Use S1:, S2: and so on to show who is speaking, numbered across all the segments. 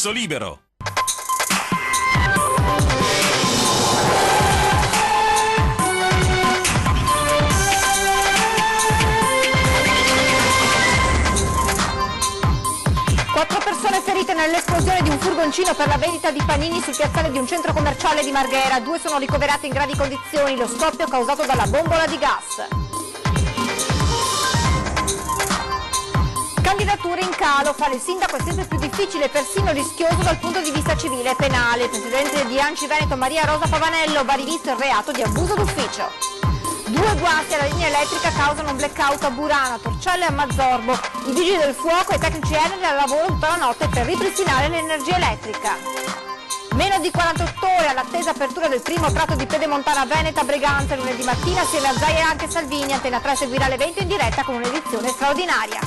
S1: Libero.
S2: Quattro persone ferite nell'esplosione di un furgoncino per la vendita di panini sul piazzale di un centro commerciale di Marghera. 2 sono ricoverati in gravi condizioni, lo scoppio causato dalla bombola di gas. Candidature in calo, fare il sindaco è sempre più difficile e persino rischioso dal punto di vista civile e penale. Il presidente di ANCI Veneto Maria Rosa Pavanello va rivisto il reato di abuso d'ufficio. 2 guasti alla linea elettrica causano un blackout a Burano, a Torcello e a Mazzorbo. I vigili del fuoco e i tecnici Enel al lavoro tutta la notte per ripristinare l'energia elettrica. Meno di 48 ore all'attesa apertura del primo tratto di Pedemontana Veneta a Breganza. Lunedì mattina assieme a Zaia e anche Salvini, Antena 3 seguirà l'evento in diretta con un'edizione straordinaria.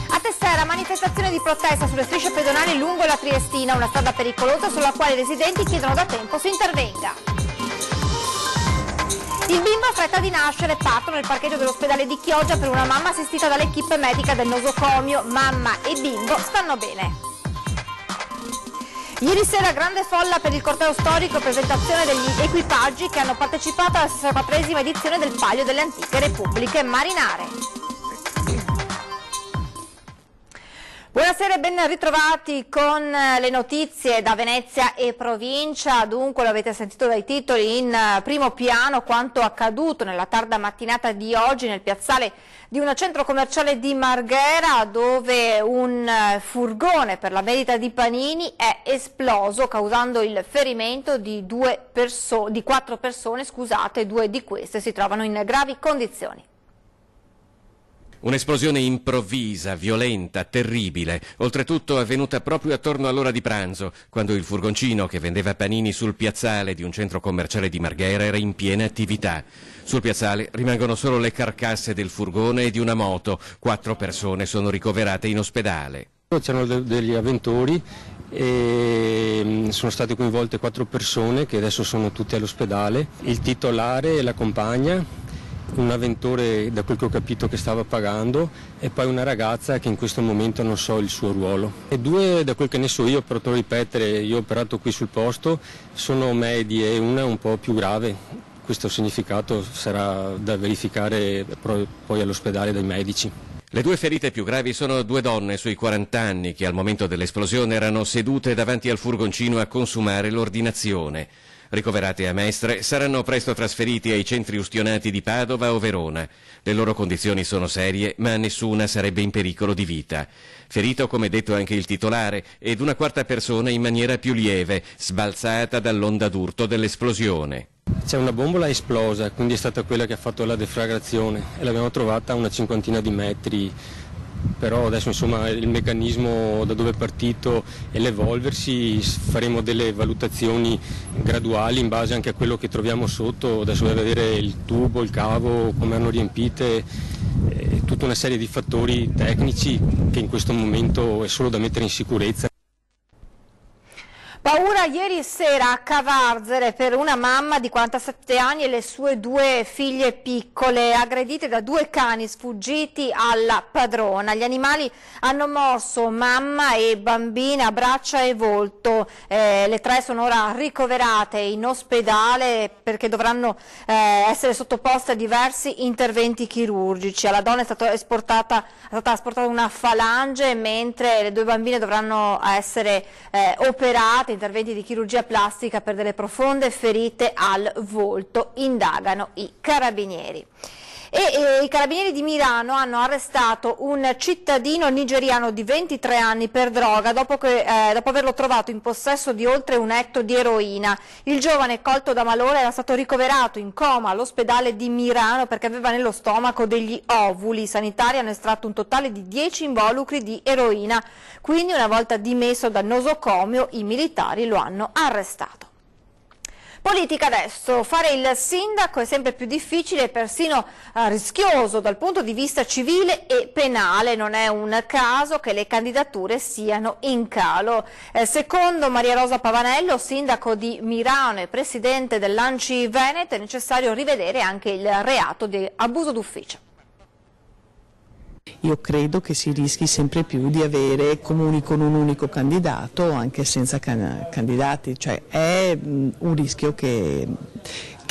S2: A Tessera, manifestazione di protesta sulle strisce pedonali lungo la Triestina, una strada pericolosa sulla quale i residenti chiedono da tempo si intervenga. Il bimbo ha fretta di nascere, partono nel parcheggio dell'ospedale di Chioggia per una mamma assistita dall'equipe medica del nosocomio. Mamma e bimbo stanno bene. Ieri sera grande folla per il corteo storico, presentazione degli equipaggi che hanno partecipato alla 64esima edizione del Palio delle Antiche Repubbliche Marinare. Buonasera e ben ritrovati con le notizie da Venezia e provincia. Dunque lo avete sentito dai titoli, in primo piano quanto accaduto nella tarda mattinata di oggi nel piazzale di un centro commerciale di Marghera, dove un furgone per la vendita di panini è esploso causando il ferimento di 4 persone, 2 di queste si trovano in gravi condizioni.
S3: Un'esplosione improvvisa, violenta, terribile, oltretutto avvenuta proprio attorno all'ora di pranzo, quando il furgoncino che vendeva panini sul piazzale di un centro commerciale di Marghera era in piena attività. Sul piazzale rimangono solo le carcasse del furgone e di una moto. 4 persone sono ricoverate in ospedale.
S4: C'erano degli avventori e sono state coinvolte 4 persone che adesso sono tutte all'ospedale. Il titolare e la compagna, un avventore da quel che ho capito che stava pagando e poi una ragazza che in questo momento non so il suo ruolo. E 2 da quel che ne so io, però torno a ripetere, io ho operato qui sul posto, sono medie e una è un po' più grave. Questo significato sarà da verificare poi all'ospedale dai medici.
S3: Le 2 ferite più gravi sono 2 donne sui 40 anni che al momento dell'esplosione erano sedute davanti al furgoncino a consumare l'ordinazione. Ricoverate a Mestre, saranno presto trasferiti ai centri ustionati di Padova o Verona. Le loro condizioni sono serie, ma nessuna sarebbe in pericolo di vita. Ferito, come detto, anche il titolare ed una 4ª persona in maniera più lieve, sbalzata dall'onda d'urto dell'esplosione.
S4: C'è una bombola esplosa, quindi è stata quella che ha fatto la deflagrazione e l'abbiamo trovata a una 50 di metri. Però adesso insomma il meccanismo da dove è partito e l'evolversi faremo delle valutazioni graduali in base anche a quello che troviamo sotto. Adesso deve vedere il tubo, il cavo, come hanno riempite, tutta una serie di fattori tecnici che in questo momento è solo da mettere in sicurezza.
S2: Paura ieri sera a Cavarzere per una mamma di 47 anni e le sue 2 figlie piccole, aggredite da 2 cani sfuggiti alla padrona. Gli animali hanno morso mamma e bambina a braccia e volto. Le 3 sono ora ricoverate in ospedale perché dovranno essere sottoposte a diversi interventi chirurgici. Alla donna è stata asportata una falange, mentre le 2 bambine dovranno essere operate, interventi di chirurgia plastica per delle profonde ferite al volto, indagano i carabinieri. I carabinieri di Milano hanno arrestato un cittadino nigeriano di 23 anni per droga dopo averlo trovato in possesso di oltre 1 etto di eroina. Il giovane, colto da malore, era stato ricoverato in coma all'ospedale di Milano perché aveva nello stomaco degli ovuli. I sanitari hanno estratto un totale di 10 involucri di eroina, quindi una volta dimesso dal nosocomio i militari lo hanno arrestato. Politica adesso, fare il sindaco è sempre più difficile e persino rischioso dal punto di vista civile e penale. Non è un caso che le candidature siano in calo. Secondo Maria Rosa Pavanello, sindaco di Milano e presidente dell'ANCI Veneto, è necessario rivedere anche il reato di abuso d'ufficio.
S1: Io credo che si rischi sempre più di avere comuni con un unico candidato, anche senza candidati, cioè è un rischio che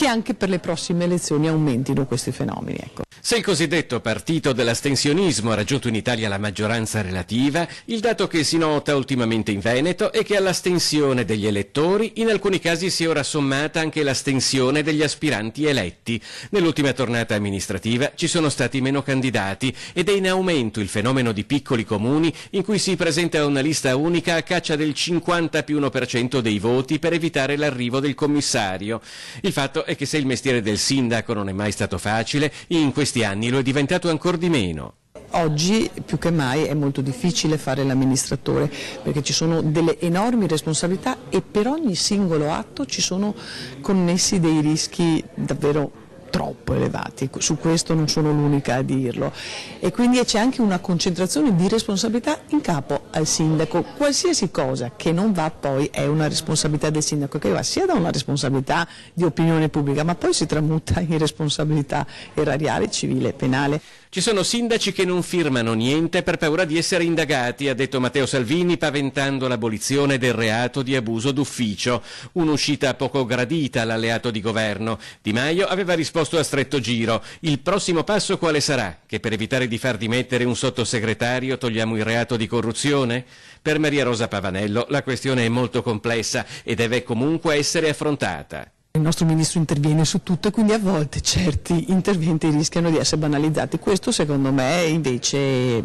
S1: anche per le prossime elezioni aumentino questi fenomeni. Ecco.
S3: Se il cosiddetto partito dell'astensionismo ha raggiunto in Italia la maggioranza relativa, il dato che si nota ultimamente in Veneto è che all'astensione degli elettori in alcuni casi si è ora sommata anche l'astensione degli aspiranti eletti. Nell'ultima tornata amministrativa ci sono stati meno candidati ed è in aumento il fenomeno di piccoli comuni in cui si presenta una lista unica a caccia del 50+1% dei voti per evitare l'arrivo del commissario. Il fatto è che se il mestiere del sindaco non è mai stato facile, in questi anni lo è diventato ancor di meno.
S1: Oggi più che mai è molto difficile fare l'amministratore perché ci sono delle enormi responsabilità e per ogni singolo atto ci sono connessi dei rischi davvero troppo elevati, su questo non sono l'unica a dirlo, e quindi c'è anche una concentrazione di responsabilità in capo al sindaco. Qualsiasi cosa che non va poi è una responsabilità del sindaco, che va sia da una responsabilità di opinione pubblica ma poi si tramuta in responsabilità erariale, civile e penale.
S3: Ci sono sindaci che non firmano niente per paura di essere indagati, ha detto Matteo Salvini, paventando l'abolizione del reato di abuso d'ufficio, un'uscita poco gradita all'alleato di governo. Di Maio aveva risposto a stretto giro: il prossimo passo quale sarà? Che per evitare di far dimettere un sottosegretario togliamo il reato di corruzione? Per Maria Rosa Pavanello la questione è molto complessa e deve comunque essere affrontata.
S1: Il nostro ministro interviene su tutto e quindi a volte certi interventi rischiano di essere banalizzati. Questo secondo me invece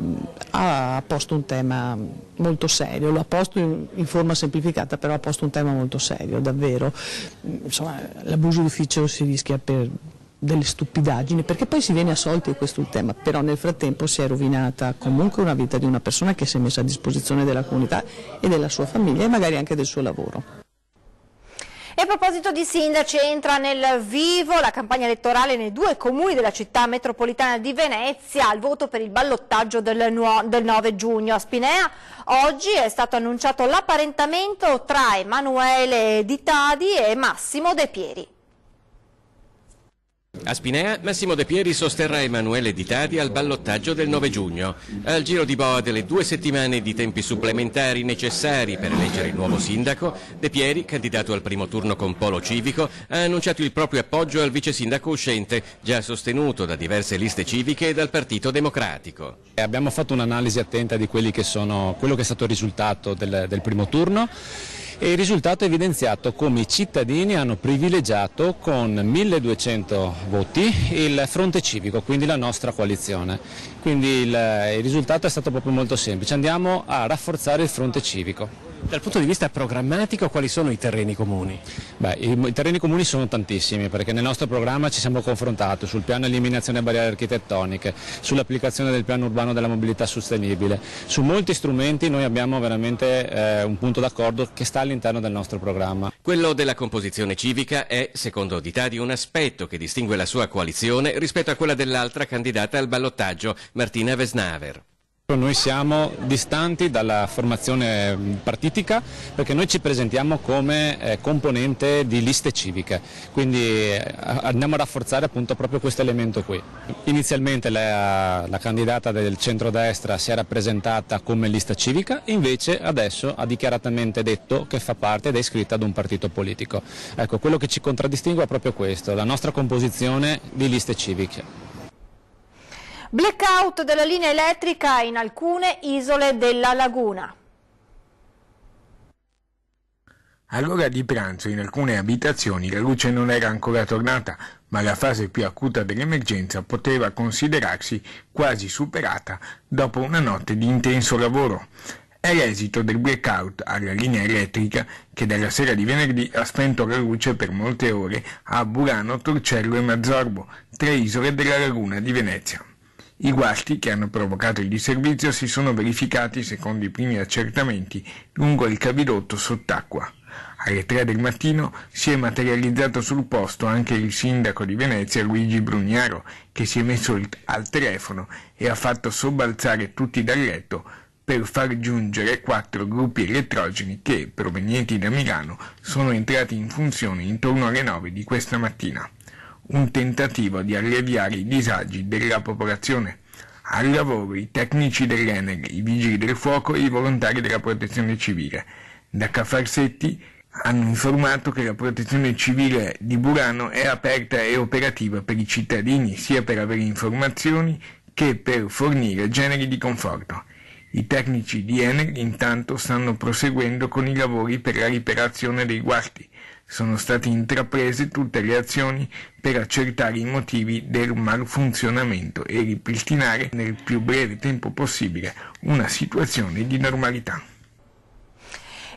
S1: ha posto un tema molto serio, lo ha posto in forma semplificata, però ha posto un tema molto serio, davvero. Insomma, l'abuso d'ufficio si rischia per delle stupidaggini, perché poi si viene assolti, questo è il tema, però nel frattempo si è rovinata comunque una vita di una persona che si è messa a disposizione della comunità e della sua famiglia e magari anche del suo lavoro.
S2: E a proposito di sindaci, entra nel vivo la campagna elettorale nei 2 comuni della città metropolitana di Venezia al voto per il ballottaggio del 9 giugno. A Spinea oggi è stato annunciato l'apparentamento tra Emanuele Di Tadi e Massimo De Pieri.
S3: A Spinea, Massimo De Pieri sosterrà Emanuele Di Tadi al ballottaggio del 9 giugno. Al giro di boa delle 2 settimane di tempi supplementari necessari per eleggere il nuovo sindaco, De Pieri, candidato al primo turno con Polo Civico, ha annunciato il proprio appoggio al vice sindaco uscente, già sostenuto da diverse liste civiche e dal Partito Democratico.
S5: Abbiamo fatto un'analisi attenta di quello che è stato il risultato del primo turno. E il risultato ha evidenziato come i cittadini hanno privilegiato con 1200 voti il fronte civico, quindi la nostra coalizione. Quindi il risultato è stato proprio molto semplice, andiamo a rafforzare il fronte civico.
S3: Dal punto di vista programmatico, quali sono i terreni comuni?
S5: I terreni comuni sono tantissimi, perché nel nostro programma ci siamo confrontati sul piano eliminazione barriere architettoniche, sull'applicazione del piano urbano della mobilità sostenibile. Su molti strumenti noi abbiamo veramente un punto d'accordo che sta all'interno del nostro programma.
S3: Quello della composizione civica è, secondo Di Tadi, un aspetto che distingue la sua coalizione rispetto a quella dell'altra candidata al ballottaggio, Martina Vesnaver.
S5: Noi siamo distanti dalla formazione partitica perché noi ci presentiamo come componente di liste civiche, quindi andiamo a rafforzare appunto proprio questo elemento qui. Inizialmente la candidata del centrodestra si era presentata come lista civica, invece adesso ha dichiaratamente detto che fa parte ed è iscritta ad un partito politico. Ecco, quello che ci contraddistingue è proprio questo, la nostra composizione di liste civiche.
S2: Blackout della linea elettrica in alcune isole della laguna.
S6: All'ora di pranzo in alcune abitazioni la luce non era ancora tornata, ma la fase più acuta dell'emergenza poteva considerarsi quasi superata dopo una notte di intenso lavoro. È l'esito del blackout alla linea elettrica che dalla sera di venerdì ha spento la luce per molte ore a Burano, Torcello e Mazzorbo, 3 isole della laguna di Venezia. I guasti che hanno provocato il disservizio si sono verificati, secondo i primi accertamenti, lungo il cavidotto sott'acqua. Alle 3 del mattino si è materializzato sul posto anche il sindaco di Venezia Luigi Brugnaro, che si è messo al telefono e ha fatto sobbalzare tutti dal letto per far giungere 4 gruppi elettrogeni che, provenienti da Milano, sono entrati in funzione intorno alle 9 di questa mattina. Un tentativo di alleviare i disagi della popolazione. Al lavoro i tecnici dell'Enel, i vigili del fuoco e i volontari della protezione civile. Da Cafarsetti hanno informato che la protezione civile di Burano è aperta e operativa per i cittadini, sia per avere informazioni che per fornire generi di conforto. I tecnici di Enel intanto stanno proseguendo con i lavori per la riparazione dei guasti. Sono state intraprese tutte le azioni per accertare i motivi del malfunzionamento e ripristinare nel più breve tempo possibile una situazione di normalità.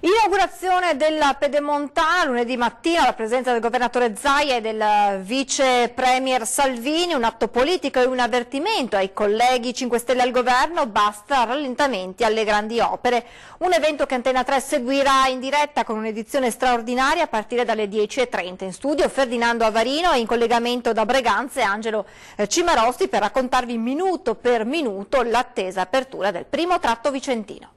S2: Inaugurazione della Pedemontana lunedì mattina alla presenza del governatore Zaia e del vice premier Salvini, un atto politico e un avvertimento ai colleghi 5 Stelle al governo: basta rallentamenti alle grandi opere. Un evento che Antena 3 seguirà in diretta con un'edizione straordinaria a partire dalle 10:30. In studio Ferdinando Avarino e in collegamento da Breganze Angelo Cimarossi per raccontarvi minuto per minuto l'attesa apertura del primo tratto vicentino.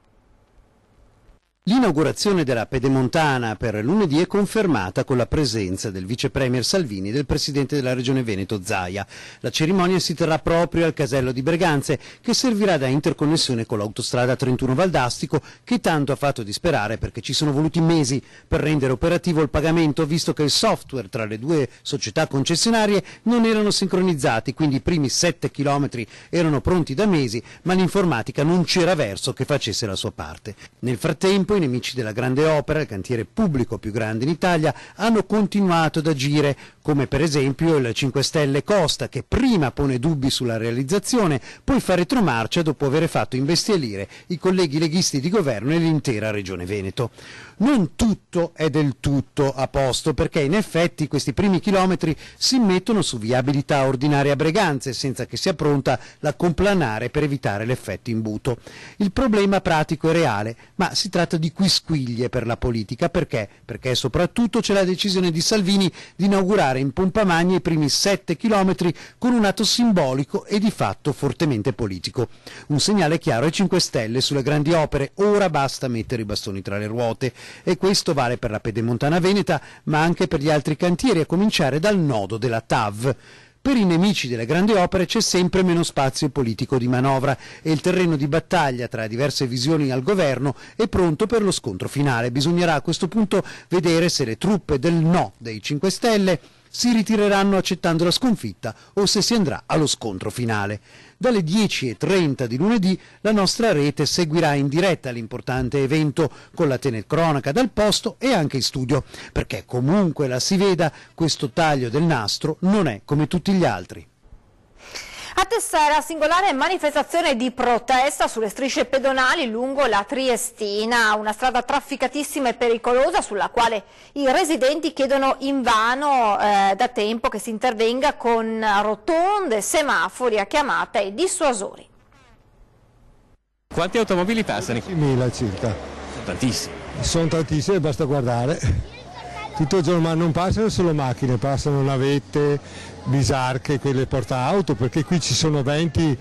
S7: L'inaugurazione della Pedemontana per lunedì è confermata con la presenza del vice premier Salvini e del presidente della regione Veneto Zaia. La cerimonia si terrà proprio al casello di Breganze, che servirà da interconnessione con l'autostrada 31 Valdastico, che tanto ha fatto disperare perché ci sono voluti mesi per rendere operativo il pagamento, visto che il software tra le due società concessionarie non erano sincronizzati, quindi i primi 7 chilometri erano pronti da mesi, ma l'informatica non c'era verso che facesse la sua parte. Nel frattempo i nemici della grande opera, il cantiere pubblico più grande in Italia, hanno continuato ad agire, come per esempio il 5 Stelle Costa, che prima pone dubbi sulla realizzazione, poi fa retromarcia dopo aver fatto imbestialire i colleghi leghisti di governo e l'intera regione Veneto. Non tutto è del tutto a posto, perché in effetti questi primi chilometri si mettono su viabilità ordinaria a Breganze, senza che sia pronta la complanare per evitare l'effetto imbuto. Il problema pratico è reale, ma si tratta di quisquiglie per la politica. Perché? Perché soprattutto c'è la decisione di Salvini di inaugurare in pompa magna i primi 7 chilometri con un atto simbolico e di fatto fortemente politico. Un segnale chiaro ai 5 Stelle sulle grandi opere: ora basta mettere i bastoni tra le ruote. E questo vale per la Pedemontana Veneta, ma anche per gli altri cantieri, a cominciare dal nodo della TAV. Per i nemici delle grandi opere c'è sempre meno spazio politico di manovra e il terreno di battaglia tra diverse visioni al governo è pronto per lo scontro finale. Bisognerà a questo punto vedere se le truppe del no dei 5 Stelle si ritireranno accettando la sconfitta o se si andrà allo scontro finale. Dalle 10:30 di lunedì la nostra rete seguirà in diretta l'importante evento con la telecronaca dal posto e anche in studio, perché comunque la si veda, questo taglio del nastro non è come tutti gli altri.
S2: A Tessera, singolare manifestazione di protesta sulle strisce pedonali lungo la Triestina, una strada trafficatissima e pericolosa sulla quale i residenti chiedono invano da tempo che si intervenga con rotonde, semafori a chiamata e dissuasori.
S8: Quanti automobili passano?
S9: 1000 circa.
S8: Tantissimi.
S9: Sono tantissime, basta guardare. Tutto il giorno, ma non passano solo macchine, passano navette, bisarche, quelle portaauto, perché qui ci sono 20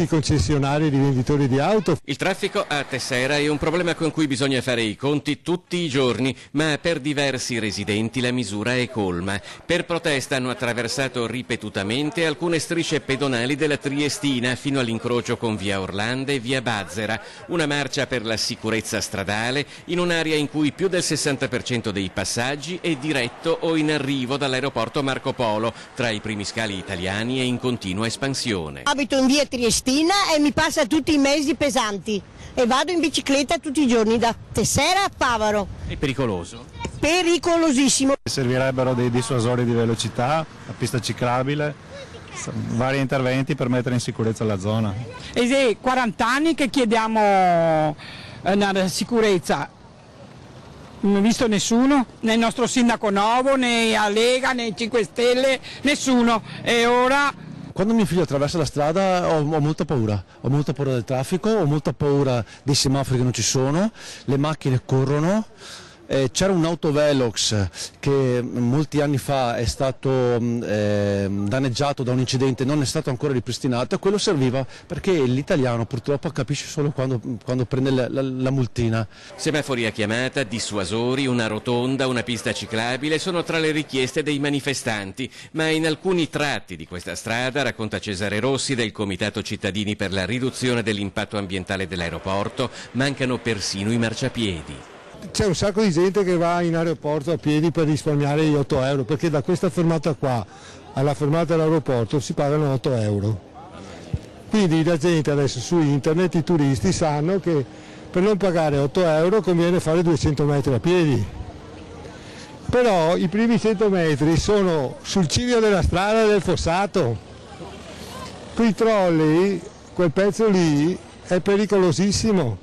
S9: concessionari di venditori di auto.
S3: Il traffico a Tessera è un problema con cui bisogna fare i conti tutti i giorni, ma per diversi residenti la misura è colma. Per protesta hanno attraversato ripetutamente alcune strisce pedonali della Triestina fino all'incrocio con via Orlando e via Bazzera, una marcia per la sicurezza stradale in un'area in cui più del 60% dei passaggi è diretto o in arrivo dall'aeroporto Marco Polo, tra i primi scali italiani e in continua espansione.
S10: Abito in via Triestina e mi passa tutti i mezzi pesanti e vado in bicicletta tutti i giorni da Tessera a Favaro.
S8: È pericoloso?
S10: Pericolosissimo.
S11: Servirebbero dei dissuasori di velocità, la pista ciclabile, vari interventi per mettere in sicurezza la zona.
S12: È 40 anni che chiediamo una sicurezza. Non ho visto nessuno, né il nostro sindaco Novo, né a Lega, né 5 Stelle, nessuno. E ora...
S13: Quando mio figlio attraversa la strada ho molta paura del traffico, ho molta paura dei semafori che non ci sono, le macchine corrono, C'era un autovelox che molti anni fa è stato danneggiato da un incidente, non è stato ancora ripristinato, e quello serviva perché l'italiano purtroppo capisce solo quando prende la multina.
S3: Semafori a chiamata, dissuasori, una rotonda, una pista ciclabile sono tra le richieste dei manifestanti, ma in alcuni tratti di questa strada, racconta Cesare Rossi del Comitato Cittadini per la riduzione dell'impatto ambientale dell'aeroporto, mancano persino i marciapiedi.
S9: C'è un sacco di gente che va in aeroporto a piedi per risparmiare gli 8 euro, perché da questa fermata qua alla fermata dell'aeroporto si pagano 8 euro. Quindi la gente adesso su internet, i turisti sanno che per non pagare 8 euro conviene fare 200 metri a piedi. Però i primi 100 metri sono sul ciglio della strada del fossato. Quei trolley, quel pezzo lì è pericolosissimo.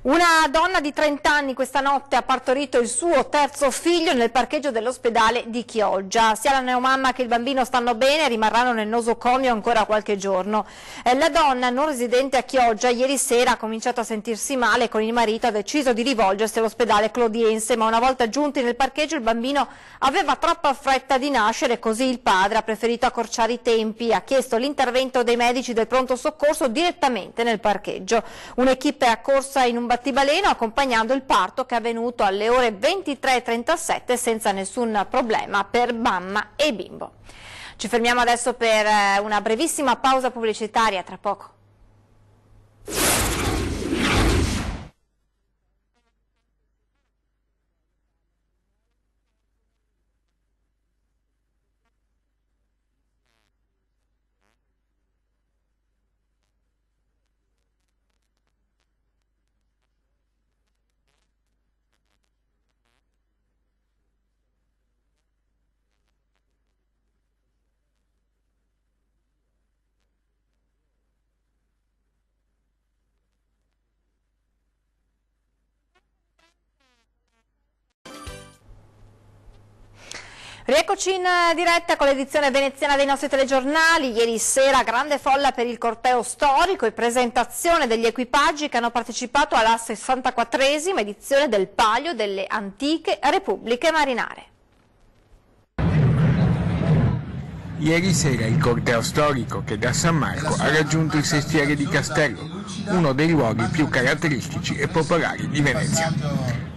S2: Una donna di 30 anni questa notte ha partorito il suo terzo figlio nel parcheggio dell'ospedale di Chioggia. Sia la neomamma che il bambino stanno bene e rimarranno nel nosocomio ancora qualche giorno. La donna, non residente a Chioggia, ieri sera ha cominciato a sentirsi male e con il marito ha deciso di rivolgersi all'ospedale Clodiense, ma una volta giunti nel parcheggio il bambino aveva troppa fretta di nascere, così il padre ha preferito accorciare i tempi e ha chiesto l'intervento dei medici del pronto soccorso direttamente nel parcheggio. Un'equipe è accorsa in un battibaleno accompagnando il parto, che è avvenuto alle ore 23:37 senza nessun problema per mamma e bimbo. Ci fermiamo adesso per una brevissima pausa pubblicitaria, tra poco. Rieccoci in diretta con l'edizione veneziana dei nostri telegiornali. Ieri sera grande folla per il corteo storico e presentazione degli equipaggi che hanno partecipato alla 64esima edizione del Palio delle Antiche Repubbliche Marinare.
S6: Ieri sera il corteo storico che da San Marco ha raggiunto il Sestiere di Castello, uno dei luoghi più caratteristici e popolari di Venezia.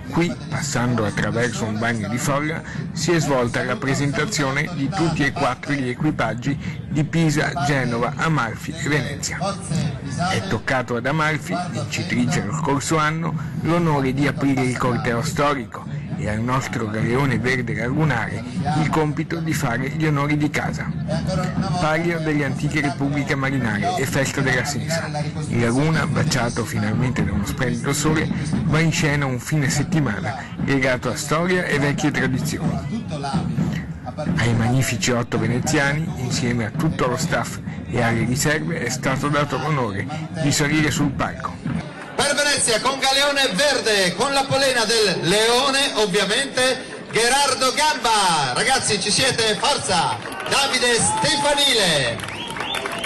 S6: Qui, passando attraverso un bagno di folla, si è svolta la presentazione di tutti e 4 gli equipaggi di Pisa, Genova, Amalfi e Venezia. È toccato ad Amalfi, vincitrice lo scorso anno, l'onore di aprire il corteo storico e al nostro galeone verde lagunare il compito di fare gli onori di casa. Palio delle Antiche Repubbliche Marinare e Festa della Sensa. In laguna, baciato finalmente da uno splendido sole, va in scena un fine settimana legato a storia e vecchie tradizioni. Ai magnifici 8 veneziani, insieme a tutto lo staff e alle riserve, è stato dato l'onore di salire sul palco.
S14: Per Venezia con Galeone Verde, con la polena del Leone ovviamente, Gerardo Gamba, ragazzi ci siete? Forza! Davide Stefanile,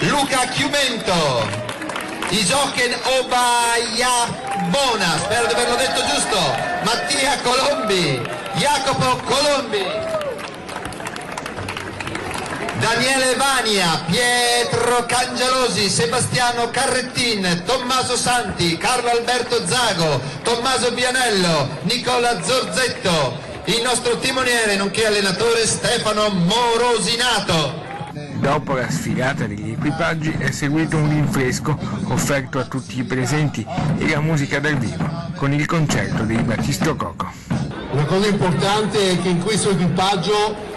S14: Luca Chiumento, Isoken Obayabona, spero di averlo detto giusto, Mattia Colombi, Jacopo Colombi, Daniele Vania, Pietro Cangialosi, Sebastiano Carrettin, Tommaso Santi, Carlo Alberto Zago, Tommaso Bianello, Nicola Zorzetto, il nostro timoniere nonché allenatore Stefano Morosinato.
S6: Dopo la sfilata degli equipaggi è seguito un rinfresco offerto a tutti i presenti e la musica dal vivo, con il concerto dei Battisto Coco.
S15: Una cosa importante è che in questo equipaggio,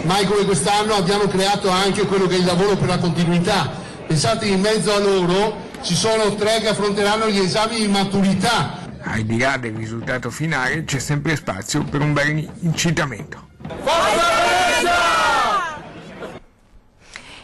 S15: mai come quest'anno, abbiamo creato anche quello che è il lavoro per la continuità. Pensate che in mezzo a loro ci sono 3 che affronteranno gli esami di maturità.
S6: Al di là del risultato finale c'è sempre spazio per un bel incitamento.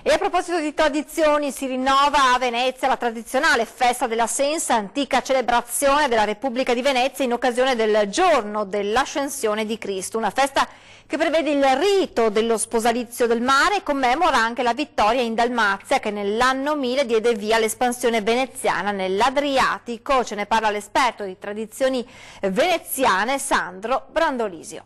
S2: E a proposito di tradizioni, si rinnova a Venezia la tradizionale festa della Sensa, antica celebrazione della Repubblica di Venezia in occasione del giorno dell'Ascensione di Cristo. Una festa che prevede il rito dello sposalizio del mare e commemora anche la vittoria in Dalmazia che nell'anno 1000 diede via all'espansione veneziana nell'Adriatico. Ce ne parla l'esperto di tradizioni veneziane Sandro Brandolisio.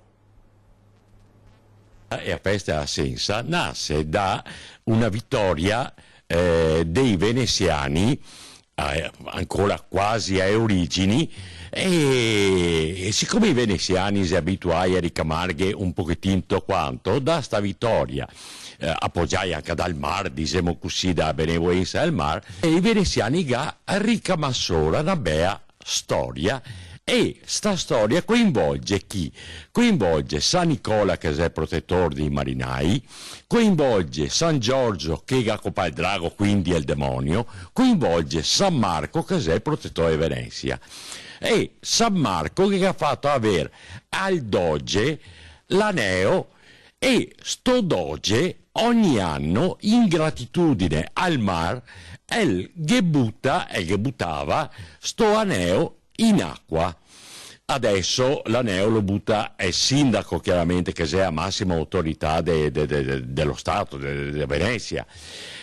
S16: La festa della Sensa nasce da una vittoria dei veneziani, ancora quasi a origini, e siccome i veneziani si abituai a ricamare un pochettino quanto da sta vittoria, appoggiai anche dal mar, diciamo così, da benevolenza del mar, e i veneziani ricamassero una bella storia. E sta storia coinvolge chi? Coinvolge San Nicola che è il protettore dei marinai, coinvolge San Giorgio che è Coppa il Drago, quindi è il demonio, coinvolge San Marco che è il protettore di Venezia. E San Marco che ha fatto avere al doge l'aneo, e sto doge ogni anno in gratitudine al mar buttava sto aneo in acqua. Adesso l'aneo lo butta il sindaco, chiaramente, che è la massima autorità dello Stato, di Venezia.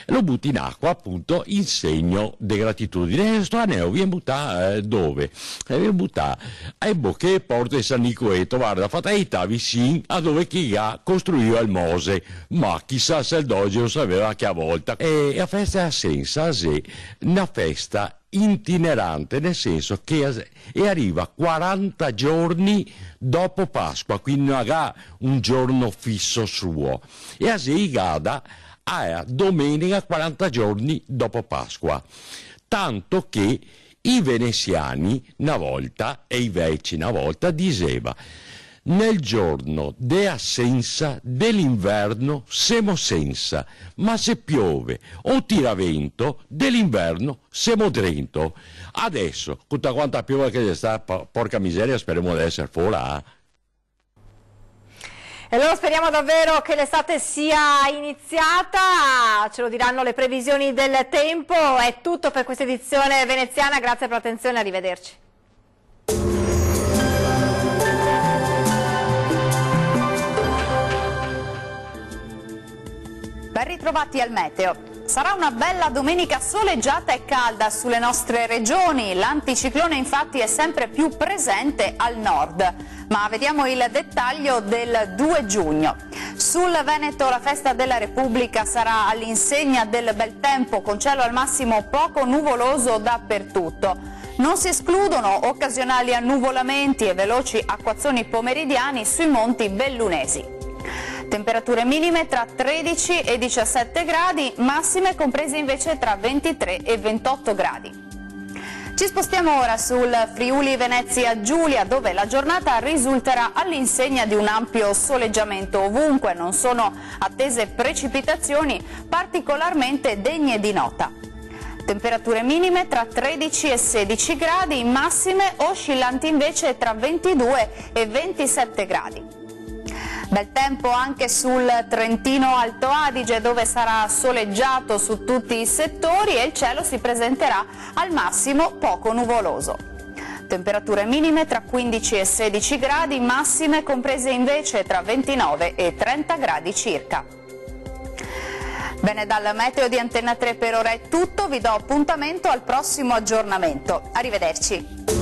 S16: Lo butta in acqua appunto in segno di gratitudine. E questo aneo viene buttato dove? Viene buttato ai bocche e porte di San Nicoletto, guarda, fatalità vicino a dove chi ha costruito il Mose, ma chissà se il doge lo sapeva che a volta. E la festa della Sensa è una festa itinerante, nel senso che arriva 40 giorni dopo Pasqua, quindi non ha un giorno fisso suo, e a Seigada a domenica 40 giorni dopo Pasqua, tanto che i veneziani una volta e i vecchi una volta diceva: nel giorno della sensa dell'inverno siamo senza, ma se piove o tira vento dell'inverno siamo drento. Adesso, tutta quanta piove che sta, porca miseria, speriamo di essere fuori.
S2: E allora speriamo davvero che l'estate sia iniziata, ce lo diranno le previsioni del tempo. È tutto per questa edizione veneziana, grazie per l'attenzione, arrivederci.
S17: Ben ritrovati al meteo. Sarà una bella domenica soleggiata e calda sulle nostre regioni. L'anticiclone infatti è sempre più presente al nord. Ma vediamo il dettaglio del 2 giugno. Sul Veneto la festa della Repubblica sarà all'insegna del bel tempo, con cielo al massimo poco nuvoloso dappertutto. Non si escludono occasionali annuvolamenti e veloci acquazzoni pomeridiani sui monti bellunesi. Temperature minime tra 13 e 17 gradi, massime comprese invece tra 23 e 28 gradi. Ci spostiamo ora sul Friuli Venezia Giulia, dove la giornata risulterà all'insegna di un ampio soleggiamento ovunque, non sono attese precipitazioni particolarmente degne di nota. Temperature minime tra 13 e 16 gradi, massime oscillanti invece tra 22 e 27 gradi. Bel tempo anche sul Trentino Alto Adige, dove sarà soleggiato su tutti i settori e il cielo si presenterà al massimo poco nuvoloso. Temperature minime tra 15 e 16 gradi, massime comprese invece tra 29 e 30 gradi circa. Bene, dal meteo di Antenna 3 per ora è tutto, vi do appuntamento al prossimo aggiornamento. Arrivederci.